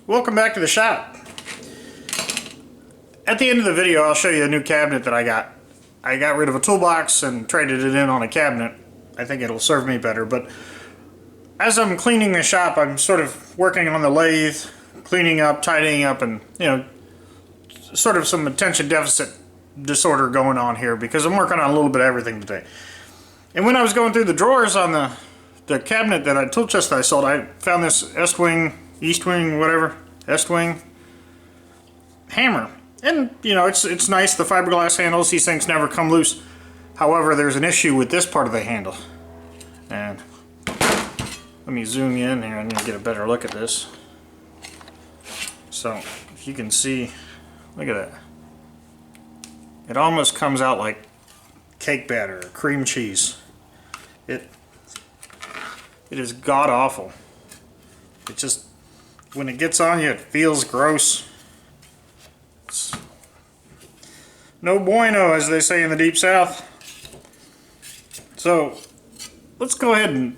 Welcome back to the shop. At the end of the video, I'll show you a new cabinet that I got. I got rid of a toolbox and traded it in on a cabinet. I think it'll serve me better, but as I'm cleaning the shop, I'm sort of working on the lathe, cleaning up, tidying up, and sort of some attention deficit disorder going on here because I'm working on a little bit of everything today. And when I was going through the drawers on the cabinet tool chest that I sold, I found this Estwing hammer. And it's nice, the fiberglass handles, these things never come loose. However, there's an issue with this part of the handle. And let me zoom you in here and get a better look at this. So if you can see, look at that. It almost comes out like cake batter or cream cheese. It is god awful. It just, when it gets on you, it feels gross. It's no bueno, as they say in the Deep South. So let's go ahead and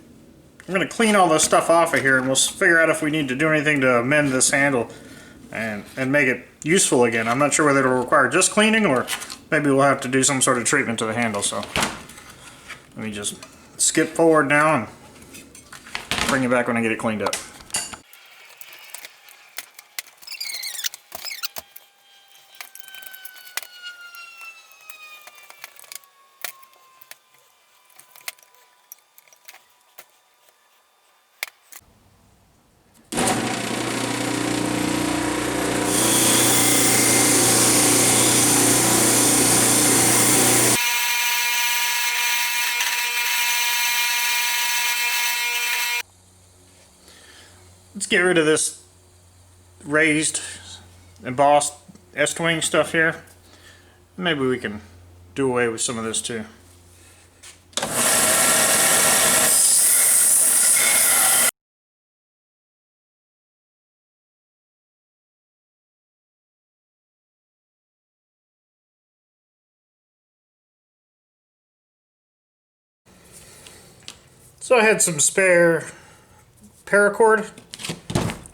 I'm going to clean all this stuff off of here, and we'll figure out if we need to do anything to amend this handle and make it useful again. I'm not sure whether it'll require just cleaning or maybe we'll have to do some sort of treatment to the handle. So let me just skip forward now and bring you back when I get it cleaned up. Let's get rid of this raised, embossed Estwing stuff here. Maybe we can do away with some of this too. So I had some spare paracord.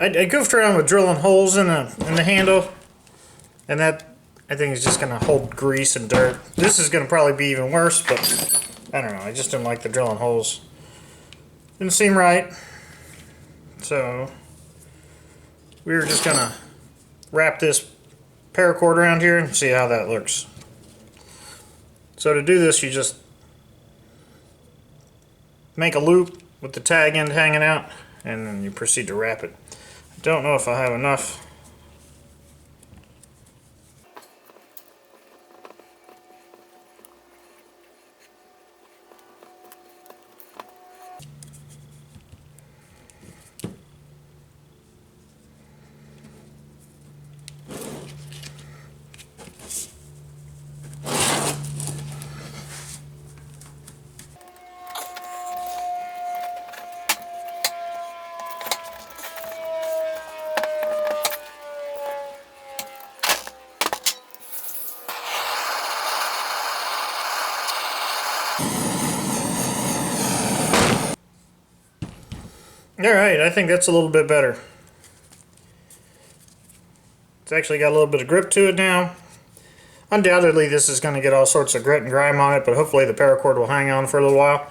I goofed around with drilling holes in the handle, and that I think is just going to hold grease and dirt. This is going to probably be even worse, but I don't know. I just didn't like the drilling holes. Didn't seem right. So we were just going to wrap this paracord around here and see how that looks. So to do this, you just make a loop with the tag end hanging out, and then you proceed to wrap it. I don't know if I have enough. Alright, I think that's a little bit better. It's actually got a little bit of grip to it now. Undoubtedly this is going to get all sorts of grit and grime on it, but hopefully the paracord will hang on for a little while.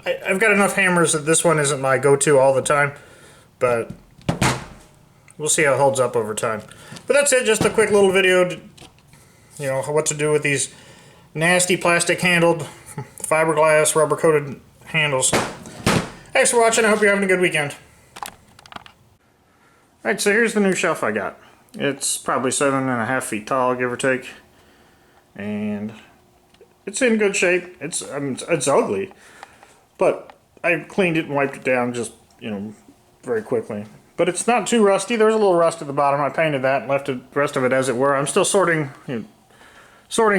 I've got enough hammers that this one isn't my go-to all the time, but we'll see how it holds up over time. But that's it, just a quick little video to, what to do with these nasty plastic handled, fiberglass, rubber coated handles. Thanks for watching. I hope you're having a good weekend. Alright, so here's the new shelf I got. It's probably 7.5 feet tall, give or take. And it's in good shape. It's ugly. But I cleaned it and wiped it down just, very quickly. But it's not too rusty. There's a little rust at the bottom. I painted that and left the rest of it as it were. I'm still sorting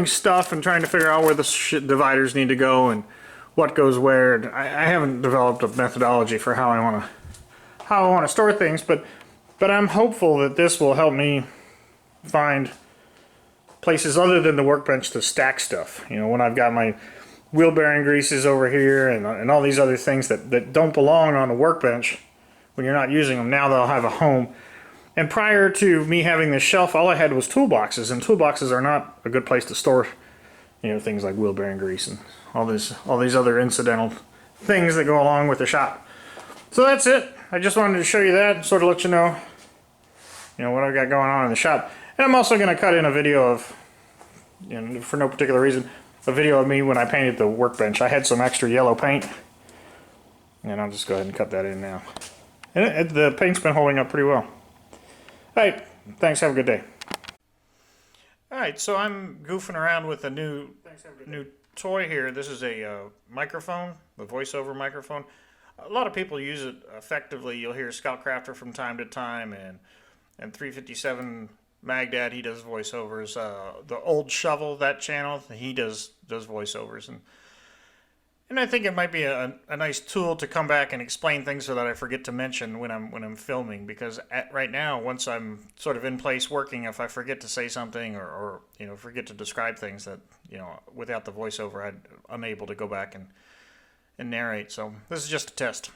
stuff and trying to figure out where the dividers need to go and what goes where. I haven't developed a methodology for how I want to store things, but I'm hopeful that this will help me find places other than the workbench to stack stuff. When I've got my wheel bearing greases over here and all these other things that don't belong on the workbench, when you're not using them. Now they'll have a home. And prior to me having this shelf, all I had was toolboxes, and toolboxes are not a good place to store, you know, things like wheel bearing grease and all these other incidental things that go along with the shop. So that's it. I just wanted to show you that, sort of let you know, what I've got going on in the shop. And I'm also going to cut in a video of, for no particular reason, a video of me when I painted the workbench. I had some extra yellow paint, and I'll just go ahead and cut that in now. And the paint's been holding up pretty well. Alright, thanks, have a good day. Alright, so I'm goofing around with a new toy here. This is a microphone, the voiceover microphone. A lot of people use it effectively. You'll hear Scout Crafter from time to time, and 357 Magdad, he does voiceovers. The Old Shovel, that channel, he does voiceovers, and I think it might be a nice tool to come back and explain things so that I forget to mention when I'm filming. Because right now, once I'm sort of in place working, if I forget to say something or forget to describe things that without the voiceover, I'm unable to go back and narrate. So this is just a test.